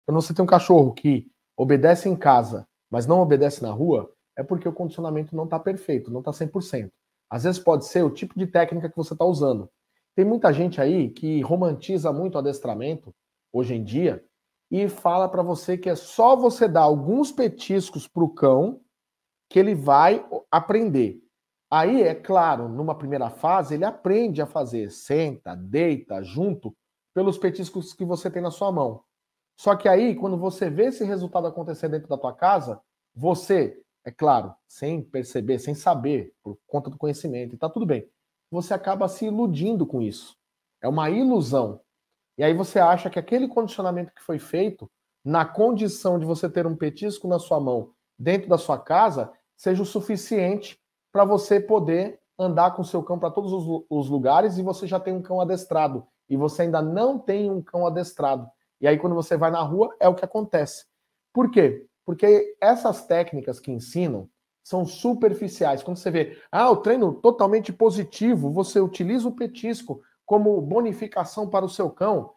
Quando você tem um cachorro que obedece em casa, mas não obedece na rua, é porque o condicionamento não está perfeito, não está 100%. Às vezes pode ser o tipo de técnica que você está usando. Tem muita gente aí que romantiza muito o adestramento, hoje em dia, e fala para você que é só você dar alguns petiscos para o cão que ele vai aprender. Aí, é claro, numa primeira fase, ele aprende a fazer senta, deita, junto, pelos petiscos que você tem na sua mão. Só que aí, quando você vê esse resultado acontecer dentro da tua casa, você, é claro, sem perceber, sem saber, por conta do conhecimento, e tá tudo bem, você acaba se iludindo com isso. É uma ilusão. E aí você acha que aquele condicionamento que foi feito, na condição de você ter um petisco na sua mão, dentro da sua casa, seja o suficiente para você poder andar com o seu cão para todos os lugares e você já tem um cão adestrado. E você ainda não tem um cão adestrado. E aí, quando você vai na rua, é o que acontece. Por quê? Porque essas técnicas que ensinam são superficiais. Quando você vê, o treino totalmente positivo, você utiliza o petisco como bonificação para o seu cão.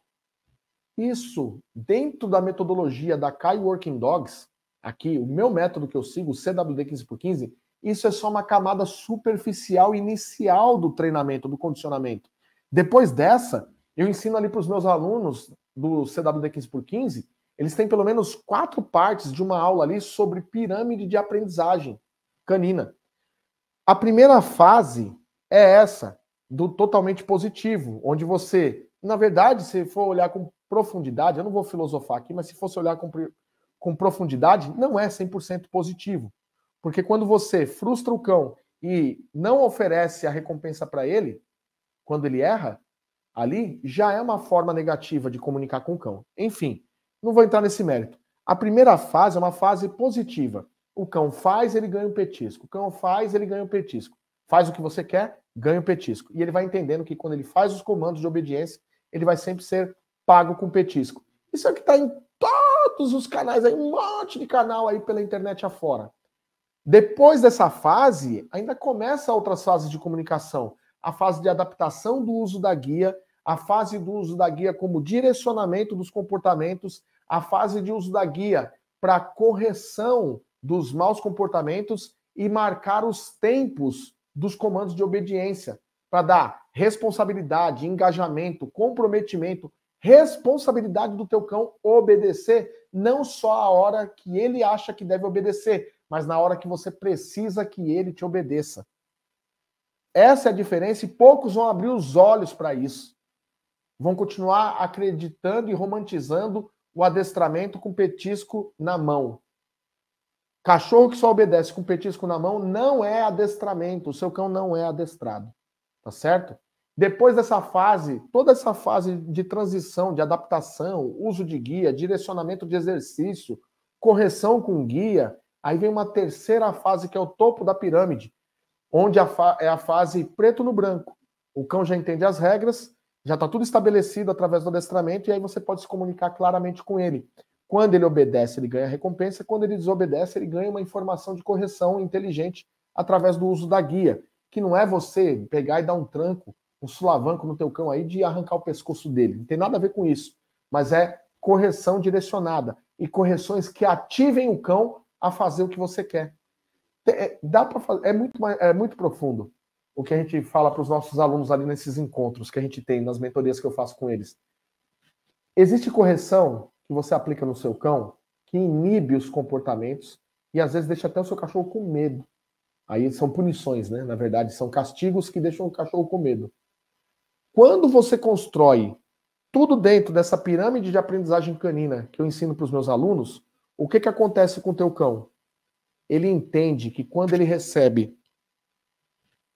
Isso, dentro da metodologia da Kai Working Dogs, aqui, o meu método que eu sigo, o CWD 15x15, isso é só uma camada superficial inicial do treinamento, do condicionamento. Depois dessa, eu ensino ali para os meus alunos do CWD 15x15, eles têm pelo menos 4 partes de uma aula ali sobre pirâmide de aprendizagem canina. A primeira fase é essa, do totalmente positivo, onde você, na verdade, se for olhar com profundidade, eu não vou filosofar aqui, mas se fosse olhar com profundidade, não é 100% positivo. Porque quando você frustra o cão e não oferece a recompensa para ele, quando ele erra, ali já é uma forma negativa de comunicar com o cão. Enfim, não vou entrar nesse mérito. A primeira fase é uma fase positiva. O cão faz, ele ganha um petisco. O cão faz, ele ganha um petisco. Faz o que você quer, ganha um petisco. E ele vai entendendo que quando ele faz os comandos de obediência, ele vai sempre ser pago com petisco. Isso é o que está em todos os canais, aí, um monte de canal aí pela internet afora. Depois dessa fase, ainda começa outras fases de comunicação. A fase de adaptação do uso da guia, a fase do uso da guia como direcionamento dos comportamentos, a fase de uso da guia para correção dos maus comportamentos e marcar os tempos dos comandos de obediência, para dar responsabilidade, engajamento, comprometimento, responsabilidade do teu cão obedecer, não só a hora que ele acha que deve obedecer, mas na hora que você precisa que ele te obedeça. Essa é a diferença e poucos vão abrir os olhos para isso. Vão continuar acreditando e romantizando o adestramento com petisco na mão. Cachorro que só obedece com petisco na mão não é adestramento. O seu cão não é adestrado. Tá certo? Depois dessa fase, toda essa fase de transição, de adaptação, uso de guia, direcionamento de exercício, correção com guia, aí vem uma terceira fase que é o topo da pirâmide, onde é a fase preto no branco. O cão já entende as regras, já está tudo estabelecido através do adestramento e aí você pode se comunicar claramente com ele. Quando ele obedece, ele ganha recompensa. Quando ele desobedece, ele ganha uma informação de correção inteligente através do uso da guia, que não é você pegar e dar um tranco, um sulavanco no teu cão aí de arrancar o pescoço dele. Não tem nada a ver com isso. Mas é correção direcionada e correções que ativem o cão a fazer o que você quer. Dá para fazer, é muito profundo o que a gente fala para os nossos alunos ali nesses encontros que a gente tem, nas mentorias que eu faço com eles. Existe correção que você aplica no seu cão que inibe os comportamentos e às vezes deixa até o seu cachorro com medo. Aí são punições, né? Na verdade, são castigos que deixam o cachorro com medo. Quando você constrói tudo dentro dessa pirâmide de aprendizagem canina que eu ensino para os meus alunos, o que acontece com o teu cão? Ele entende que quando ele recebe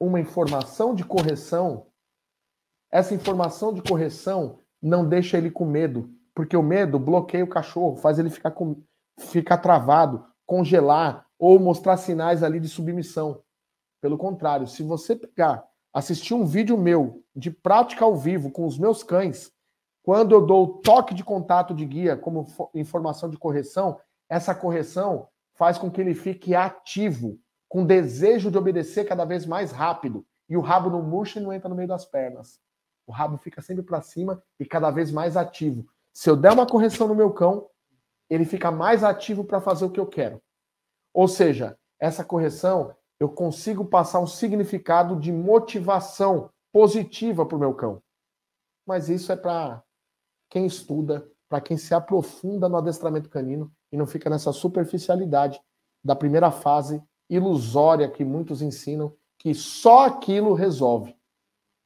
uma informação de correção, essa informação de correção não deixa ele com medo, porque o medo bloqueia o cachorro, faz ele ficar travado, congelar ou mostrar sinais ali de submissão. Pelo contrário, se você assistir um vídeo meu de prática ao vivo com os meus cães, quando eu dou o toque de contato de guia como informação de correção, essa correção faz com que ele fique ativo, com desejo de obedecer cada vez mais rápido. E o rabo não murcha e não entra no meio das pernas. O rabo fica sempre para cima e cada vez mais ativo. Se eu der uma correção no meu cão, ele fica mais ativo para fazer o que eu quero. Ou seja, essa correção, eu consigo passar um significado de motivação positiva para o meu cão. Mas isso é para quem estuda, para quem se aprofunda no adestramento canino e não fica nessa superficialidade da primeira fase ilusória que muitos ensinam, que só aquilo resolve.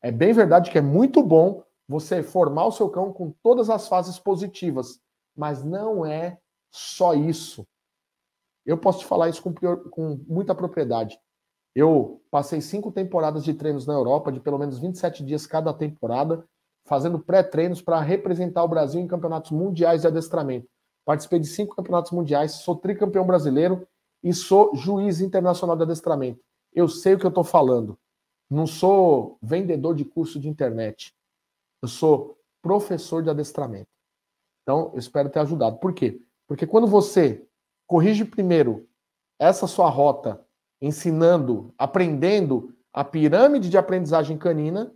É bem verdade que é muito bom você formar o seu cão com todas as fases positivas, mas não é só isso. Eu posso te falar isso com muita propriedade. Eu passei 5 temporadas de treinos na Europa, de pelo menos 27 dias cada temporada, fazendo pré-treinos para representar o Brasil em campeonatos mundiais de adestramento. Participei de 5 campeonatos mundiais, sou tricampeão brasileiro e sou juiz internacional de adestramento. Eu sei o que eu estou falando. Não sou vendedor de curso de internet. Eu sou professor de adestramento. Então, eu espero ter ajudado. Por quê? Porque quando você corrige primeiro essa sua rota, ensinando, aprendendo a pirâmide de aprendizagem canina,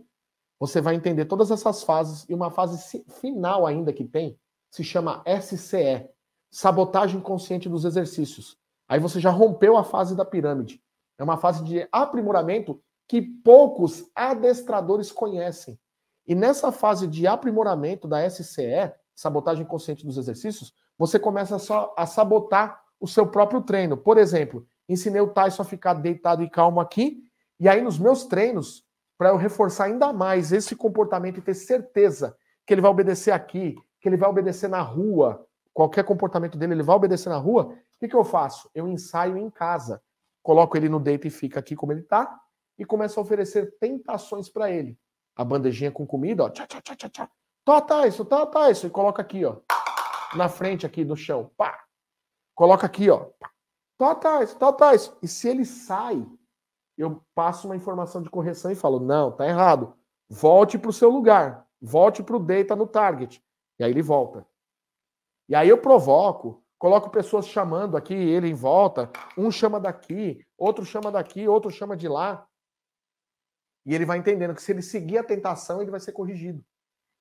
você vai entender todas essas fases, e uma fase final ainda que tem, se chama SCE, sabotagem consciente dos exercícios. Aí você já rompeu a fase da pirâmide. É uma fase de aprimoramento que poucos adestradores conhecem. E nessa fase de aprimoramento da SCE, sabotagem consciente dos exercícios, você começa só a sabotar o seu próprio treino. Por exemplo, ensinei o Tyson a ficar deitado e calmo aqui, e aí nos meus treinos, para eu reforçar ainda mais esse comportamento e ter certeza que ele vai obedecer aqui, que ele vai obedecer na rua, qualquer comportamento dele ele vai obedecer na rua, o que eu faço? Eu ensaio em casa. Coloco ele no deito e fica aqui como ele está, e começo a oferecer tentações para ele. A bandejinha com comida, ó, tchá, tchá, tchá, tchá, tchá. Tá, isso, e coloca aqui, ó, na frente aqui do chão, pá. Coloca aqui, ó, tá, isso. E se ele sai, eu passo uma informação de correção e falo, não, tá errado. Volte para o seu lugar. Volte para o deita no target. E aí ele volta. E aí eu provoco, coloco pessoas chamando aqui, ele em volta. Um chama daqui, outro chama de lá. E ele vai entendendo que se ele seguir a tentação, ele vai ser corrigido.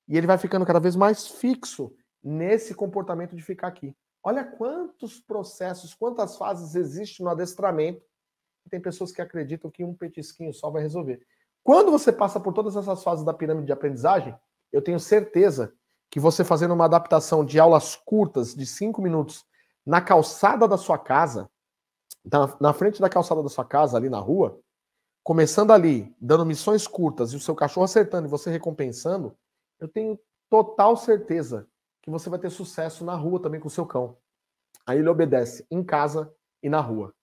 E ele vai ficando cada vez mais fixo nesse comportamento de ficar aqui. Olha quantos processos, quantas fases existem no adestramento. Tem pessoas que acreditam que um petisquinho só vai resolver. Quando você passa por todas essas fases da pirâmide de aprendizagem, eu tenho certeza que você fazendo uma adaptação de aulas curtas, de 5 minutos, na calçada da sua casa, na frente da calçada da sua casa, ali na rua, começando ali, dando missões curtas, e o seu cachorro acertando e você recompensando, eu tenho total certeza que você vai ter sucesso na rua também com o seu cão. Aí ele obedece em casa e na rua.